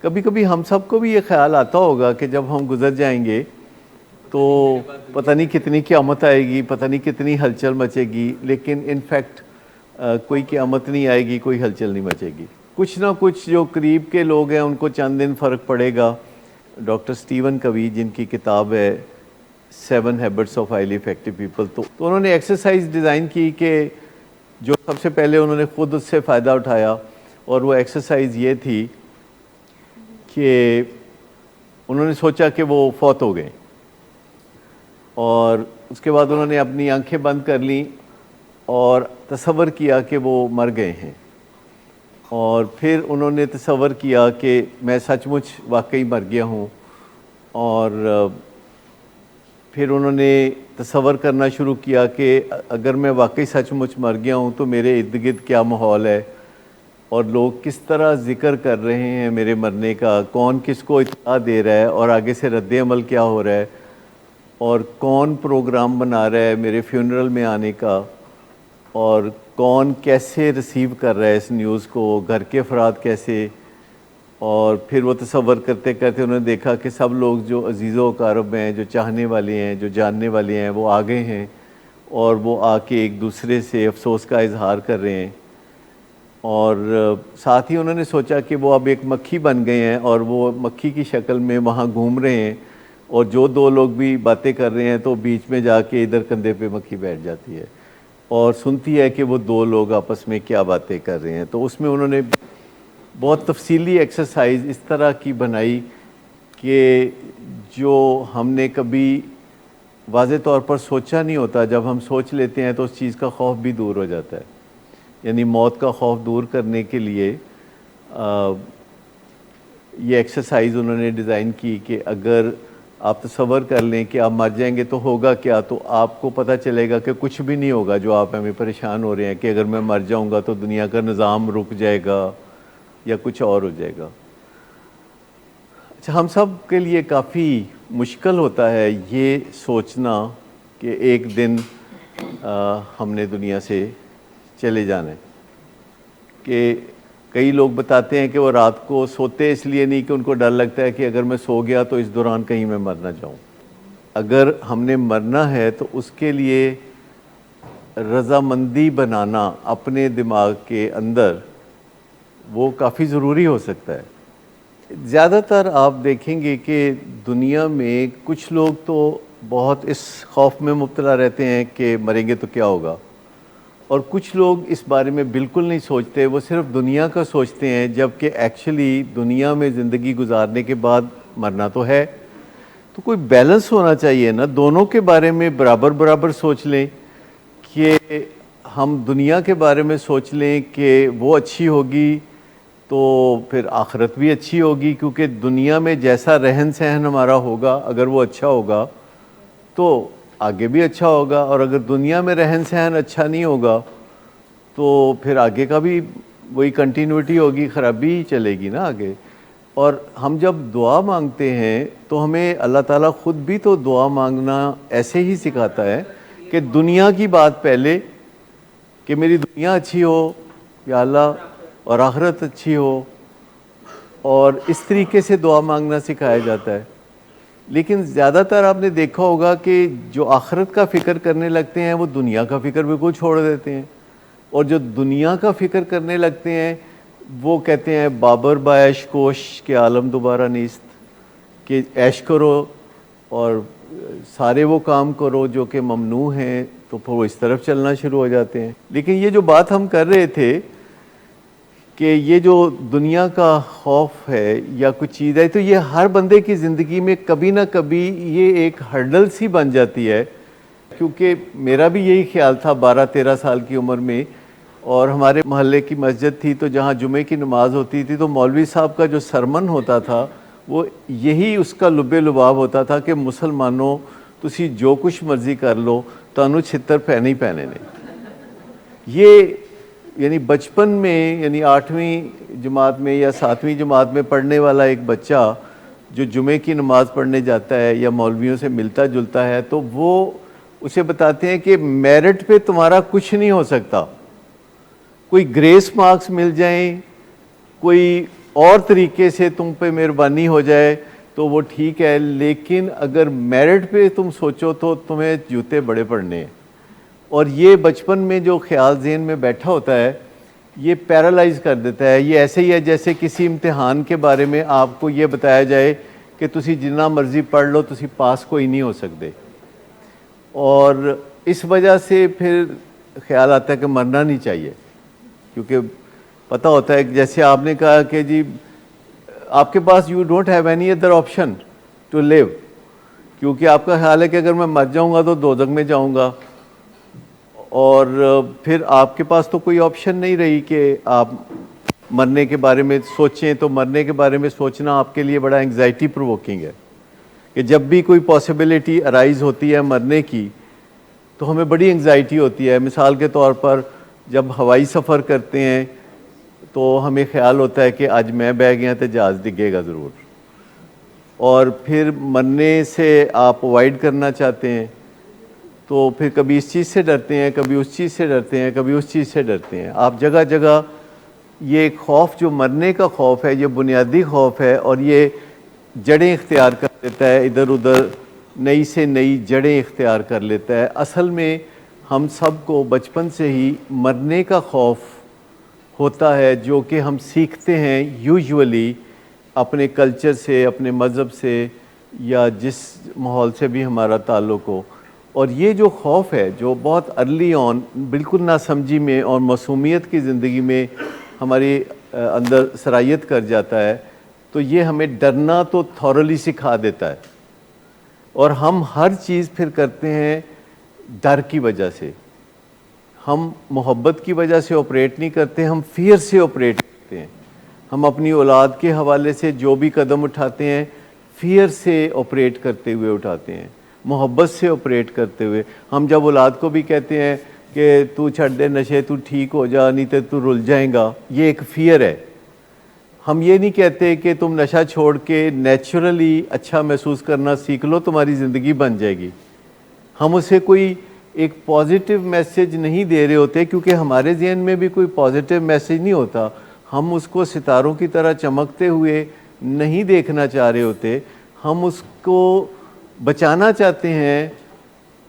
کبھی کبھی ہم سب کو بھی یہ خیال آتا ہوگا کہ جب ہم گزر جائیں گے تو پتہ نہیں کتنی قیامت آئے گی، پتہ نہیں کتنی ہلچل مچے گی، لیکن ان فیکٹ کوئی قیامت نہیں آئے گی، کوئی ہلچل نہیں مچے گی. کچھ نہ کچھ جو قریب کے لوگ ہیں ان کو چند دن فرق پڑے گا. ڈاکٹر اسٹیون کوی جن کی کتاب ہے 7 habits of highly effective people, تو انہوں نے ایکسرسائز ڈیزائن کی کہ جو سب سے پہلے انہوں نے خود اس سے فائدہ اٹھایا، اور وہ ایکسرسائز یہ تھی کہ انہوں نے سوچا کہ وہ فوت ہو گئے، اور اس کے بعد انہوں نے اپنی آنکھیں بند کر لیں اور تصور کیا کہ وہ مر گئے ہیں، اور پھر انہوں نے تصور کیا کہ میں سچ مچ واقعی مر گیا ہوں، اور پھر انہوں نے تصور کرنا شروع کیا کہ اگر میں واقعی سچ مچ مر گیا ہوں تو میرے ارد گرد کیا ماحول ہے، اور لوگ کس طرح ذکر کر رہے ہیں میرے مرنے کا، کون کس کو اطلاع دے رہا ہے، اور آگے سے رد عمل کیا ہو رہا ہے، اور کون پروگرام بنا رہا ہے میرے فیونرل میں آنے کا، اور کون کیسے ریسیو کر رہا ہے اس نیوز کو، گھر کے افراد کیسے. اور پھر وہ تصور کرتے کرتے انہوں نے دیکھا کہ سب لوگ جو عزیز و اقارب ہیں، جو چاہنے والے ہیں، جو جاننے والے ہیں، وہ آگے ہیں، اور وہ آ کے ایک دوسرے سے افسوس کا اظہار کر رہے ہیں. اور ساتھ ہی انہوں نے سوچا کہ وہ اب ایک مکھی بن گئے ہیں، اور وہ مکھی کی شکل میں وہاں گھوم رہے ہیں، اور جو دو لوگ بھی باتیں کر رہے ہیں تو بیچ میں جا کے ادھر کندھے پہ مکھی بیٹھ جاتی ہے اور سنتی ہے کہ وہ دو لوگ آپس میں کیا باتیں کر رہے ہیں. تو اس میں انہوں نے بہت تفصیلی ایکسرسائز اس طرح کی بنائی کہ جو ہم نے کبھی واضح طور پر سوچا نہیں ہوتا، جب ہم سوچ لیتے ہیں تو اس چیز کا خوف بھی دور ہو جاتا ہے. یعنی موت کا خوف دور کرنے کے لیے یہ ایکسرسائز انہوں نے ڈیزائن کی کہ اگر آپ تصور کر لیں کہ آپ مر جائیں گے تو ہوگا کیا، تو آپ کو پتہ چلے گا کہ کچھ بھی نہیں ہوگا جو آپ ہمیں پریشان ہو رہے ہیں کہ اگر میں مر جاؤں گا تو دنیا کا نظام رک جائے گا یا کچھ اور ہو جائے گا. اچھا، ہم سب کے لیے کافی مشکل ہوتا ہے یہ سوچنا کہ ایک دن ہم نے دنیا سے چلے جانے. کہ کئی لوگ بتاتے ہیں کہ وہ رات کو سوتے اس لیے نہیں کہ ان کو ڈر لگتا ہے کہ اگر میں سو گیا تو اس دوران کہیں میں مر نہ جاؤں. اگر ہم نے مرنا ہے تو اس کے لیے رضامندی بنانا اپنے دماغ کے اندر وہ کافی ضروری ہو سکتا ہے. زیادہ تر آپ دیکھیں گے کہ دنیا میں کچھ لوگ تو بہت اس خوف میں مبتلا رہتے ہیں کہ مریں گے تو کیا ہوگا، اور کچھ لوگ اس بارے میں بالکل نہیں سوچتے، وہ صرف دنیا کا سوچتے ہیں، جبکہ ایکچولی دنیا میں زندگی گزارنے کے بعد مرنا تو ہے. تو کوئی بیلنس ہونا چاہیے نا، دونوں کے بارے میں برابر برابر سوچ لیں کہ ہم دنیا کے بارے میں سوچ لیں کہ وہ اچھی ہوگی تو پھر آخرت بھی اچھی ہوگی، کیونکہ دنیا میں جیسا رہن سہن ہمارا ہوگا اگر وہ اچھا ہوگا تو آگے بھی اچھا ہوگا، اور اگر دنیا میں رہن سہن اچھا نہیں ہوگا تو پھر آگے کا بھی وہی کنٹینیوٹی ہوگی، خرابی ہی چلے گی نا آگے. اور ہم جب دعا مانگتے ہیں تو ہمیں اللہ تعالیٰ خود بھی تو دعا مانگنا ایسے ہی سکھاتا ہے کہ دنیا کی بات پہلے، کہ میری دنیا اچھی ہو یا اللہ، اور آخرت اچھی ہو، اور اس طریقے سے دعا مانگنا سکھایا جاتا ہے. لیکن زیادہ تر آپ نے دیکھا ہوگا کہ جو آخرت کا فکر کرنے لگتے ہیں وہ دنیا کا فکر بالکل چھوڑ دیتے ہیں، اور جو دنیا کا فکر کرنے لگتے ہیں وہ کہتے ہیں بابر با عیش کوش کے عالم دوبارہ نیست، کہ عیش کرو اور سارے وہ کام کرو جو کہ ممنوع ہیں، تو پھر وہ اس طرف چلنا شروع ہو جاتے ہیں. لیکن یہ جو بات ہم کر رہے تھے کہ یہ جو دنیا کا خوف ہے یا کچھ چیز ہے، تو یہ ہر بندے کی زندگی میں کبھی نہ کبھی یہ ایک ہرڈل سی بن جاتی ہے. کیونکہ میرا بھی یہی خیال تھا 12-13 سال کی عمر میں، اور ہمارے محلے کی مسجد تھی تو جہاں جمعے کی نماز ہوتی تھی تو مولوی صاحب کا جو سرمن ہوتا تھا وہ یہی اس کا لب لباب ہوتا تھا کہ مسلمانوں تسی جو کچھ مرضی کر لو، تانوں چھتر پینے ہی پینے نے. یہ یعنی بچپن میں، یعنی 8ویں جماعت میں یا 7ویں جماعت میں پڑھنے والا ایک بچہ جو جمعے کی نماز پڑھنے جاتا ہے یا مولویوں سے ملتا جلتا ہے تو وہ اسے بتاتے ہیں کہ میرٹ پہ تمہارا کچھ نہیں ہو سکتا. کوئی گریس مارکس مل جائیں، کوئی اور طریقے سے تم پہ مہربانی ہو جائے تو وہ ٹھیک ہے، لیکن اگر میرٹ پہ تم سوچو تو تمہیں جوتے بڑے پڑنے ہیں. اور یہ بچپن میں جو خیال ذہن میں بیٹھا ہوتا ہے یہ پیرالائز کر دیتا ہے. یہ ایسے ہی ہے جیسے کسی امتحان کے بارے میں آپ کو یہ بتایا جائے کہ تسی جتنا مرضی پڑھ لو تسی پاس کوئی نہیں ہو سکتے. اور اس وجہ سے پھر خیال آتا ہے کہ مرنا نہیں چاہیے، کیونکہ پتہ ہوتا ہے کہ جیسے آپ نے کہا کہ جی آپ کے پاس you don't have any other option to leave, کیونکہ آپ کا خیال ہے کہ اگر میں مر جاؤں گا تو دوزخ میں جاؤں گا، اور پھر آپ کے پاس تو کوئی آپشن نہیں رہی کہ آپ مرنے کے بارے میں سوچیں. تو مرنے کے بارے میں سوچنا آپ کے لیے بڑا انگزائٹی پرووکنگ ہے کہ جب بھی کوئی پاسبلٹی ارائز ہوتی ہے مرنے کی تو ہمیں بڑی انگزائٹی ہوتی ہے. مثال کے طور پر جب ہوائی سفر کرتے ہیں تو ہمیں خیال ہوتا ہے کہ آج میں بہ گیا تو جہاز ڈگے گا ضرور، اور پھر مرنے سے آپ اوائڈ کرنا چاہتے ہیں تو پھر کبھی اس چیز سے ڈرتے ہیں، کبھی اس چیز سے ڈرتے ہیں، کبھی اس چیز سے ڈرتے ہیں. آپ جگہ جگہ یہ خوف جو مرنے کا خوف ہے یہ بنیادی خوف ہے، اور یہ جڑیں اختیار کر لیتا ہے، ادھر ادھر نئی سے نئی جڑیں اختیار کر لیتا ہے. اصل میں ہم سب کو بچپن سے ہی مرنے کا خوف ہوتا ہے جو کہ ہم سیکھتے ہیں یوزولی اپنے کلچر سے، اپنے مذہب سے، یا جس ماحول سے بھی ہمارا تعلق ہو. اور یہ جو خوف ہے جو بہت ارلی آن بالکل ناسمجھی میں اور معصومیت کی زندگی میں ہماری اندر سرایت کر جاتا ہے، تو یہ ہمیں ڈرنا تو تھورلی سکھا دیتا ہے. اور ہم ہر چیز پھر کرتے ہیں ڈر کی وجہ سے. ہم محبت کی وجہ سے آپریٹ نہیں کرتے، ہم فیئر سے آپریٹ کرتے ہیں. ہم اپنی اولاد کے حوالے سے جو بھی قدم اٹھاتے ہیں فیئر سے آپریٹ کرتے ہوئے اٹھاتے ہیں، محبت سے آپریٹ کرتے ہوئے. ہم جب اولاد کو بھی کہتے ہیں کہ تو چھڑ دے نشے، تو ٹھیک ہو جا نہیں تو رل جائیں گا، یہ ایک فیئر ہے. ہم یہ نہیں کہتے کہ تم نشہ چھوڑ کے نیچرلی اچھا محسوس کرنا سیکھ لو تمہاری زندگی بن جائے گی. ہم اسے کوئی ایک پازیٹیو میسج نہیں دے رہے ہوتے، کیونکہ ہمارے ذہن میں بھی کوئی پازیٹیو میسج نہیں ہوتا. ہم اس کو ستاروں کی طرح چمکتے ہوئے نہیں دیکھنا چاہ رہے ہوتے، ہم اس کو بچانا چاہتے ہیں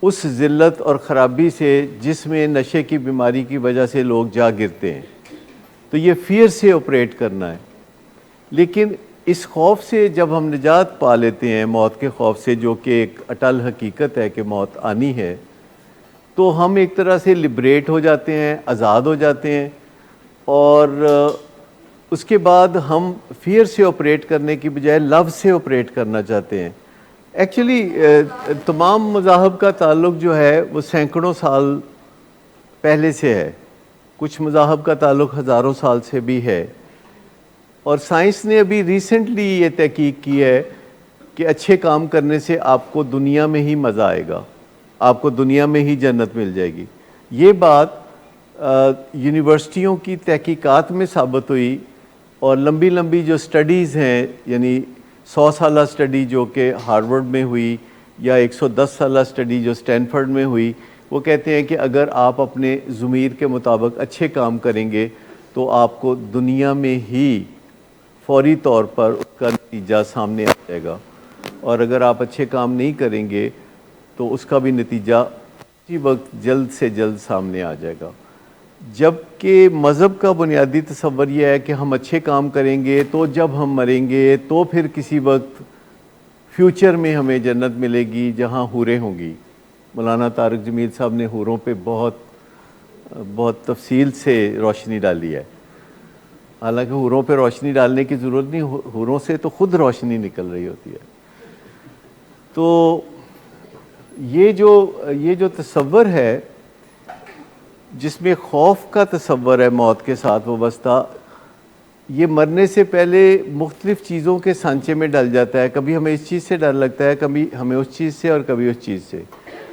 اس ذلت اور خرابی سے جس میں نشے کی بیماری کی وجہ سے لوگ جا گرتے ہیں. تو یہ فیئر سے آپریٹ کرنا ہے. لیکن اس خوف سے جب ہم نجات پا لیتے ہیں، موت کے خوف سے، جو کہ ایک اٹل حقیقت ہے کہ موت آنی ہے، تو ہم ایک طرح سے لبریٹ ہو جاتے ہیں، آزاد ہو جاتے ہیں. اور اس کے بعد ہم فیئر سے آپریٹ کرنے کی بجائے لو سے آپریٹ کرنا چاہتے ہیں. ایکچولی تمام مذاہب کا تعلق جو ہے وہ سینکڑوں سال پہلے سے ہے، کچھ مذاہب کا تعلق ہزاروں سال سے بھی ہے. اور سائنس نے ابھی ریسنٹلی یہ تحقیق کی ہے کہ اچھے کام کرنے سے آپ کو دنیا میں ہی مزہ آئے گا، آپ کو دنیا میں ہی جنت مل جائے گی. یہ بات یونیورسٹیوں کی تحقیقات میں ثابت ہوئی، اور لمبی لمبی جو سٹڈیز ہیں، یعنی 100 سالہ سٹڈی جو کہ ہارورڈ میں ہوئی، یا 110 سالہ سٹڈی جو سٹینفرڈ میں ہوئی، وہ کہتے ہیں کہ اگر آپ اپنے ضمیر کے مطابق اچھے کام کریں گے تو آپ کو دنیا میں ہی فوری طور پر اس کا نتیجہ سامنے آ جائے گا، اور اگر آپ اچھے کام نہیں کریں گے تو اس کا بھی نتیجہ اسی وقت جلد سے جلد سامنے آ جائے گا. جبکہ مذہب کا بنیادی تصور یہ ہے کہ ہم اچھے کام کریں گے تو جب ہم مریں گے تو پھر کسی وقت فیوچر میں ہمیں جنت ملے گی جہاں حوریں ہوں گی. مولانا طارق جمیل صاحب نے حوروں پہ بہت تفصیل سے روشنی ڈالی ہے. حالانکہ حوروں پہ روشنی ڈالنے کی ضرورت نہیں، حوروں سے تو خود روشنی نکل رہی ہوتی ہے. تو یہ جو تصور ہے جس میں خوف کا تصور ہے موت کے ساتھ وابستہ، یہ مرنے سے پہلے مختلف چیزوں کے سانچے میں ڈل جاتا ہے. کبھی ہمیں اس چیز سے ڈر لگتا ہے، کبھی ہمیں اس چیز سے، اور کبھی اس چیز سے.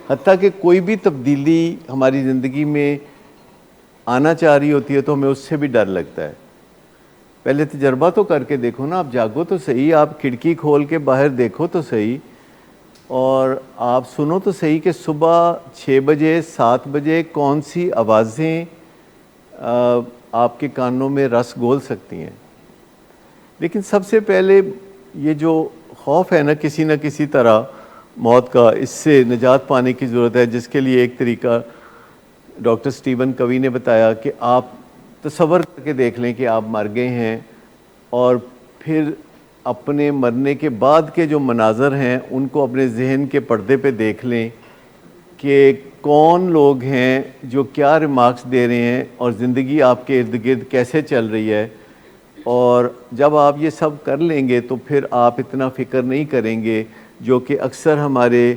حتیٰ کہ کوئی بھی تبدیلی ہماری زندگی میں آنا چاہ رہی ہوتی ہے تو ہمیں اس سے بھی ڈر لگتا ہے. پہلے تجربہ تو کر کے دیکھو نا، آپ جاگو تو صحیح، آپ کھڑکی کھول کے باہر دیکھو تو صحیح، اور آپ سنو تو صحیح کہ صبح 6 بجے 7 بجے کون سی آوازیں آپ کے کانوں میں رس گھول سکتی ہیں. لیکن سب سے پہلے یہ جو خوف ہے نا کسی طرح موت کا، اس سے نجات پانے کی ضرورت ہے، جس کے لیے ایک طریقہ ڈاکٹر اسٹیون کوی نے بتایا کہ آپ تصور کر کے دیکھ لیں کہ آپ مر گئے ہیں، اور پھر اپنے مرنے کے بعد کے جو مناظر ہیں ان کو اپنے ذہن کے پردے پہ دیکھ لیں کہ کون لوگ ہیں جو کیا ریمارکس دے رہے ہیں اور زندگی آپ کے ارد گرد کیسے چل رہی ہے. اور جب آپ یہ سب کر لیں گے تو پھر آپ اتنا فکر نہیں کریں گے جو کہ اکثر ہمارے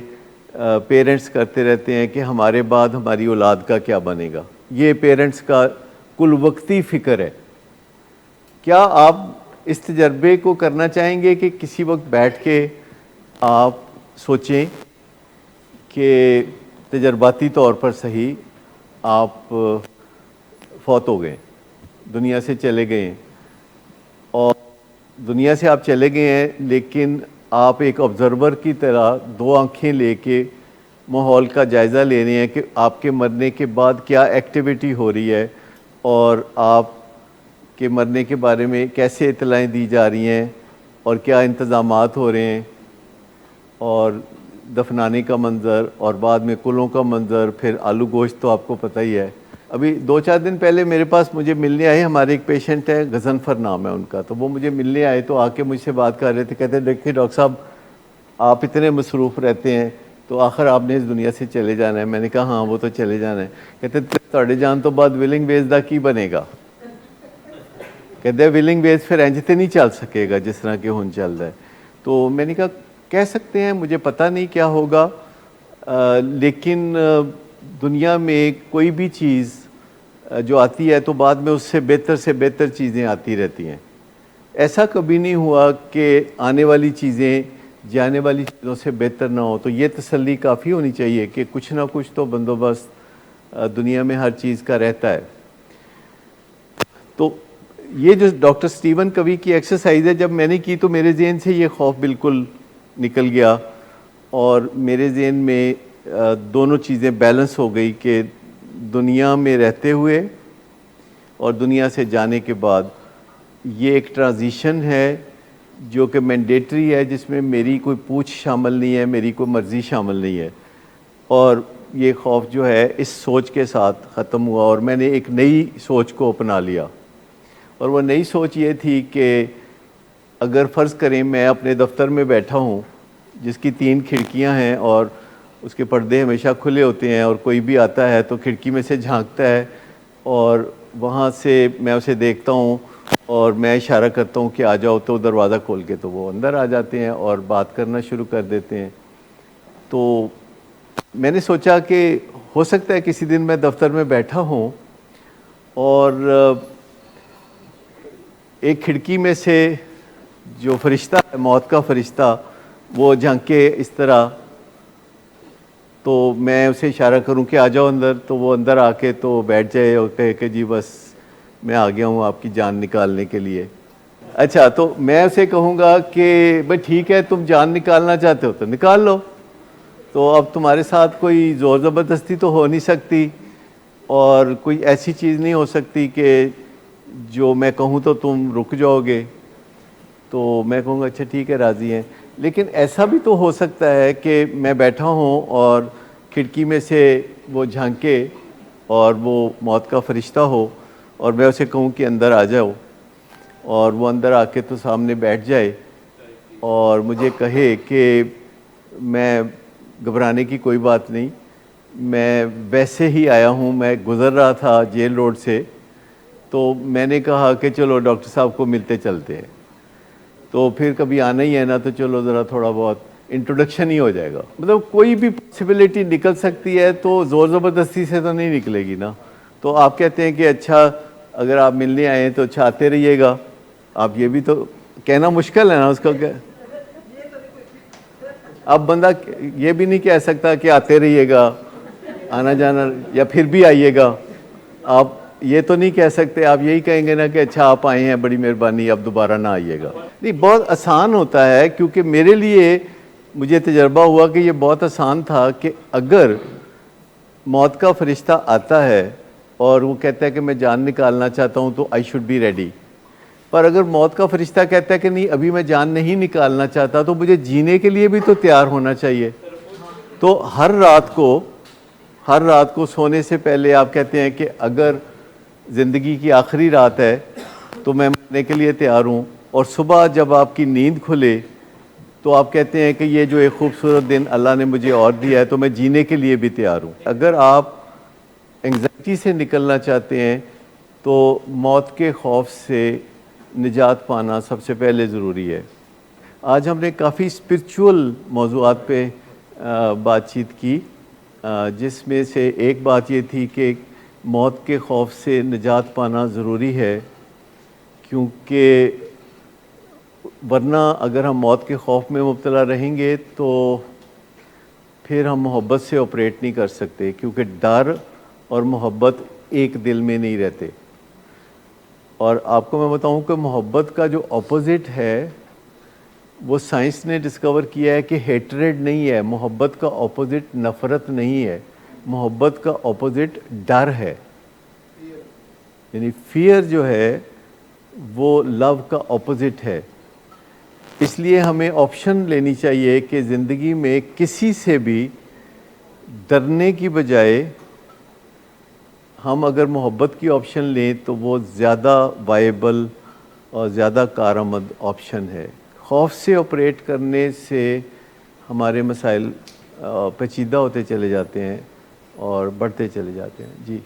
پیرنٹس کرتے رہتے ہیں کہ ہمارے بعد ہماری اولاد کا کیا بنے گا. یہ پیرنٹس کا کل وقتی فکر ہے. کیا آپ اس تجربے کو کرنا چاہیں گے کہ کسی وقت بیٹھ کے آپ سوچیں کہ تجرباتی طور پر صحیح آپ فوت ہو گئے، دنیا سے چلے گئے ہیں، اور دنیا سے آپ چلے گئے ہیں لیکن آپ ایک آبزرور کی طرح دو آنکھیں لے کے ماحول کا جائزہ لے رہے ہیں کہ آپ کے مرنے کے بعد کیا ایکٹیویٹی ہو رہی ہے اور آپ کے مرنے کے بارے میں کیسے اطلاعیں دی جا رہی ہیں اور کیا انتظامات ہو رہے ہیں، اور دفنانے کا منظر اور بعد میں کلوں کا منظر، پھر آلو گوشت تو آپ کو پتہ ہی ہے. ابھی 2-4 دن پہلے میرے پاس مجھے ملنے آئے، ہمارے ایک پیشنٹ ہے غضنفر نام ہے ان کا، تو وہ مجھے ملنے آئے تو آ کے مجھ سے بات کر رہے تھے. کہتے ہیں دیکھیں ڈاکٹر صاحب آپ اتنے مصروف رہتے ہیں تو آخر آپ نے اس دنیا سے چلے جانا ہے. میں نے کہا ہاں وہ تو چلے جانا ہے. کہتے تواڈے جان تو بعد ولنگ ویز دا کی بنے گا. کہتے ولنگ ویز پھر انج تے نہیں چل سکے گا جس طرح کہ ہن چل رہا ہے. تو میں نے کہا کہہ سکتے ہیں، مجھے پتہ نہیں کیا ہوگا، لیکن دنیا میں کوئی بھی چیز جو آتی ہے تو بعد میں اس سے بہتر چیزیں آتی رہتی ہیں. ایسا کبھی نہیں ہوا کہ آنے والی چیزیں جانے والی چیزوں سے بہتر نہ ہو. تو یہ تسلی کافی ہونی چاہیے کہ کچھ نہ کچھ تو بندوبست دنیا میں ہر چیز کا رہتا ہے. تو یہ جو ڈاکٹر اسٹیون کوی کی ایکسرسائز ہے، جب میں نے کی تو میرے ذہن سے یہ خوف بالکل نکل گیا، اور میرے ذہن میں دونوں چیزیں بیلنس ہو گئی کہ دنیا میں رہتے ہوئے اور دنیا سے جانے کے بعد یہ ایک ٹرانزیشن ہے جو کہ مینڈیٹری ہے، جس میں میری کوئی پوچھ شامل نہیں ہے، میری کوئی مرضی شامل نہیں ہے. اور یہ خوف جو ہے اس سوچ کے ساتھ ختم ہوا، اور میں نے ایک نئی سوچ کو اپنا لیا. اور وہ نئی سوچ یہ تھی کہ اگر فرض کریں میں اپنے دفتر میں بیٹھا ہوں جس کی 3 کھڑکیاں ہیں اور اس کے پردے ہمیشہ کھلے ہوتے ہیں، اور کوئی بھی آتا ہے تو کھڑکی میں سے جھانکتا ہے اور وہاں سے میں اسے دیکھتا ہوں اور میں اشارہ کرتا ہوں کہ آ جاؤ، تو دروازہ کھول کے تو وہ اندر آ جاتے ہیں اور بات کرنا شروع کر دیتے ہیں. تو میں نے سوچا کہ ہو سکتا ہے کسی دن میں دفتر میں بیٹھا ہوں اور ایک کھڑکی میں سے جو فرشتہ ہے، موت کا فرشتہ، وہ جھانکے اس طرح، تو میں اسے اشارہ کروں کہ آ جاؤ اندر، تو وہ اندر آ کے تو بیٹھ جائے اور کہے کہ جی بس میں آ گیا ہوں آپ کی جان نکالنے کے لیے. اچھا، تو میں اسے کہوں گا کہ بھائی ٹھیک ہے تم جان نکالنا چاہتے ہو تو نکال لو، تو اب تمہارے ساتھ کوئی زور زبردستی تو ہو نہیں سکتی، اور کوئی ایسی چیز نہیں ہو سکتی کہ جو میں کہوں تو تم رک جاؤ گے. تو میں کہوں گا اچھا ٹھیک ہے راضی ہیں. لیکن ایسا بھی تو ہو سکتا ہے کہ میں بیٹھا ہوں اور کھڑکی میں سے وہ جھانکے اور وہ موت کا فرشتہ ہو، اور میں اسے کہوں کہ اندر آ جاؤ، اور وہ اندر آ کے تو سامنے بیٹھ جائے اور مجھے کہے کہ میں گھبرانے کی کوئی بات نہیں، میں ویسے ہی آیا ہوں، میں گزر رہا تھا جیل روڈ سے، تو میں نے کہا کہ چلو ڈاکٹر صاحب کو ملتے چلتے ہیں. تو پھر کبھی آنا ہی ہے نا، تو چلو ذرا تھوڑا بہت انٹروڈکشن ہی ہو جائے گا. مطلب کوئی بھی پاسبلٹی نکل سکتی ہے، تو زور زبردستی سے تو نہیں نکلے گی نا. تو آپ کہتے ہیں کہ اچھا اگر آپ ملنے آئے ہیں تو اچھا آتے رہیے گا. آپ یہ بھی تو کہنا مشکل ہے نا اس کو. اب بندہ یہ بھی نہیں کہہ سکتا کہ آتے رہیے گا، آنا جانا، یا پھر بھی آئیے گا. آپ یہ تو نہیں کہہ سکتے، آپ یہی کہیں گے نا کہ اچھا آپ آئے ہیں بڑی مہربانی، اب دوبارہ نہ آئیے گا. نہیں، بہت آسان ہوتا ہے، کیونکہ میرے لیے مجھے تجربہ ہوا کہ یہ بہت آسان تھا کہ اگر موت کا فرشتہ آتا ہے اور وہ کہتا ہے کہ میں جان نکالنا چاہتا ہوں تو آئی شوڈ بی ریڈی. پر اگر موت کا فرشتہ کہتا ہے کہ نہیں ابھی میں جان نہیں نکالنا چاہتا تو مجھے جینے کے لیے بھی تو تیار ہونا چاہیے. تو ہر رات کو سونے سے پہلے آپ کہتے ہیں کہ اگر زندگی کی آخری رات ہے تو میں مرنے کے لیے تیار ہوں, اور صبح جب آپ کی نیند کھلے تو آپ کہتے ہیں کہ یہ جو ایک خوبصورت دن اللہ نے مجھے اور دیا ہے تو میں جینے کے لیے بھی تیار ہوں. اگر آپ انگزائٹی سے نکلنا چاہتے ہیں تو موت کے خوف سے نجات پانا سب سے پہلے ضروری ہے. آج ہم نے کافی اسپرچول موضوعات پہ بات چیت کی, جس میں سے ایک بات یہ تھی کہ موت کے خوف سے نجات پانا ضروری ہے, کیونکہ ورنہ اگر ہم موت کے خوف میں مبتلا رہیں گے تو پھر ہم محبت سے آپریٹ نہیں کر سکتے, کیونکہ ڈر اور محبت ایک دل میں نہیں رہتے. اور آپ کو میں بتاؤں کہ محبت کا جو اپوزٹ ہے وہ سائنس نے ڈسکور کیا ہے کہ ہیٹریڈ نہیں ہے. محبت کا اپوزٹ نفرت نہیں ہے, محبت کا اپوزٹ ڈر ہے. یعنی فیئر جو ہے وہ لو کا اپوزٹ ہے. اس لیے ہمیں آپشن لینی چاہیے کہ زندگی میں کسی سے بھی ڈرنے کی بجائے ہم اگر محبت کی آپشن لیں تو وہ زیادہ وائبل اور زیادہ کارآمد آپشن ہے. خوف سے آپریٹ کرنے سے ہمارے مسائل پیچیدہ ہوتے چلے جاتے ہیں اور بڑھتے چلے جاتے ہیں. جی.